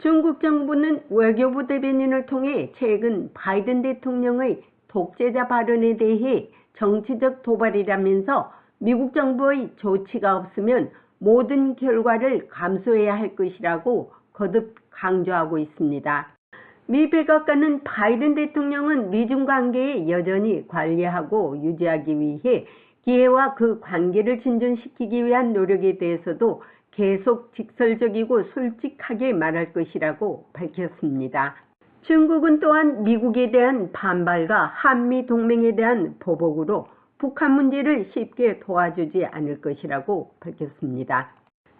중국 정부는 외교부 대변인을 통해 최근 바이든 대통령의 독재자 발언에 대해 정치적 도발이라면서 미국 정부의 조치가 없으면 모든 결과를 감수해야 할 것이라고 거듭 강조하고 있습니다. 미 백악관은 바이든 대통령은 미중 관계에 여전히 관리하고 유지하기 위해 기회와 그 관계를 진전시키기 위한 노력에 대해서도 계속 직설적이고 솔직하게 말할 것이라고 밝혔습니다. 중국은 또한 미국에 대한 반발과 한미 동맹에 대한 보복으로 북한 문제를 쉽게 도와주지 않을 것이라고 밝혔습니다.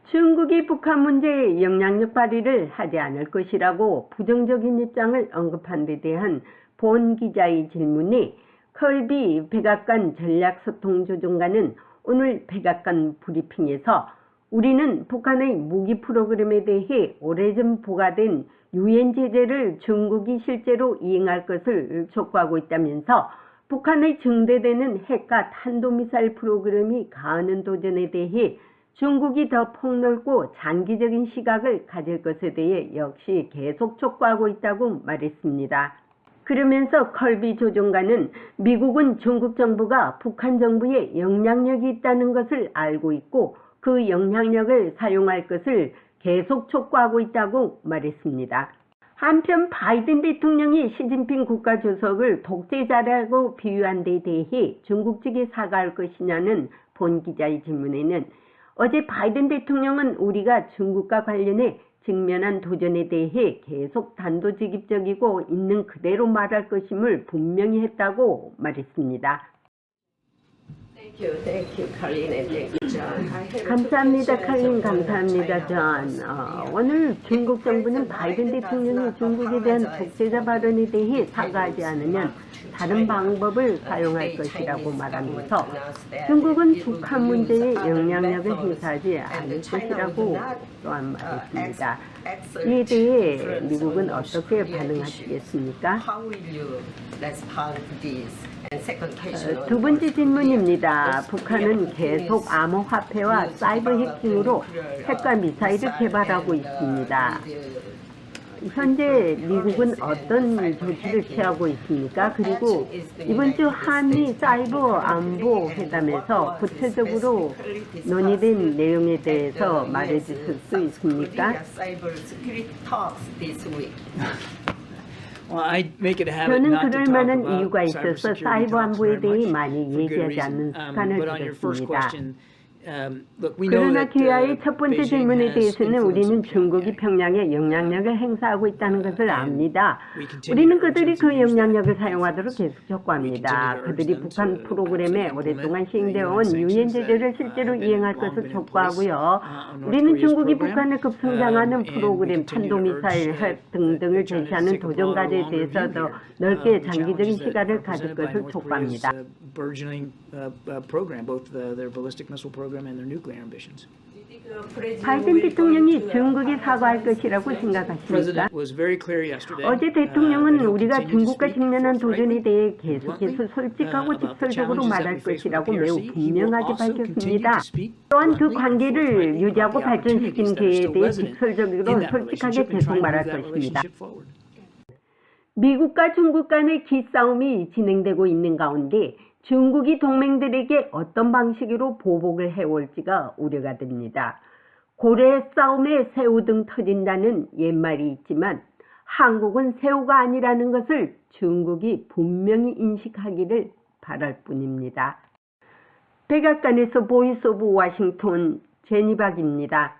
중국이 북한 문제에 영향력 발휘를 하지 않을 것이라고 부정적인 입장을 언급한 데 대한 본 기자의 질문에 컬비 백악관 전략소통조정관은 오늘 백악관 브리핑에서 우리는 북한의 무기 프로그램에 대해 오래전 부과된 유엔 제재를 중국이 실제로 이행할 것을 촉구하고 있다면서 북한의 증대되는 핵과 탄도미사일 프로그램이 가하는 도전에 대해 중국이 더 폭넓고 장기적인 시각을 가질 것에 대해 역시 계속 촉구하고 있다고 말했습니다. 그러면서 컬비 조정관은 미국은 중국 정부가 북한 정부에 영향력이 있다는 것을 알고 있고 그 영향력을 사용할 것을 계속 촉구하고 있다고 말했습니다. 한편 바이든 대통령이 시진핑 국가주석을 독재자라고 비유한 데 대해 중국 측에 사과할 것이냐는 본 기자의 질문에는 어제 바이든 대통령은 우리가 중국과 관련해 직면한 도전에 대해 계속 단도직입적이고 있는 그대로 말할 것임을 분명히 했다고 말했습니다. 감사합니다, 칼린. 감사합니다, 존. 오늘 중국 정부는 바이든 대통령이 중국에 대한 독재자 발언에 대해 사과하지 않으면 다른 방법을 사용할 것이라고 말하면서 중국은 북한 문제에 영향력을 행사하지 않을 것이라고 또한 말했습니다. 이에 대해 미국은 어떻게 반응하시겠습니까? 두 번째 질문입니다. 북한은 계속 암호화폐와 사이버 해킹으로 핵과 미사일을 개발하고 있습니다. 현재 미국은 어떤 조치를 취하고 있습니까? 그리고 이번 주 한미 사이버 안보 회담에서 구체적으로 논의된 내용에 대해서 말해주실 수 있습니까? 저는 그럴 만한 이유가 있어서 사이버 안보에 대해 많이 얘기하지 않는 습관을 들였습니다. 그러나 기아의 첫 번째 질문에 대해서는 우리는 중국이 평양에 영향력을 행사하고 있다는 것을 압니다. 우리는 그들이 그 영향력을 사용하도록 계속 촉구합니다. 그들이 북한 프로그램에 오랫동안 시행되어 온 유엔 제재를 실제로 이행할 것을 촉구하고요. 우리는 중국이 북한을 급성장하는 프로그램, 탄도미사일, 핵 등등을 제시하는 도전 과제에 대해서 더 넓게 장기적인 시각을 가질 것을 촉구합니다. 바이든 대통령이 중국이 사과할 것이라고 생각하십니까? 어제 대통령은 우리가 중국과 직면한 도전에 대해 계속해서 솔직하고 직설적으로 말할 것이라고 매우 분명하게 밝혔습니다. 또한 그 관계를 유지하고 발전시키는 기회에 대해 직설적으로 솔직하게 계속 말할 것입니다. 미국과 중국 간의 기싸움이 진행되고 있는 가운데 중국이 동맹들에게 어떤 방식으로 보복을 해올지가 우려가 됩니다. 고래 싸움에 새우 등 터진다는 옛말이 있지만 한국은 새우가 아니라는 것을 중국이 분명히 인식하기를 바랄 뿐입니다. 백악관에서 보이스 오브 워싱턴 제니박입니다.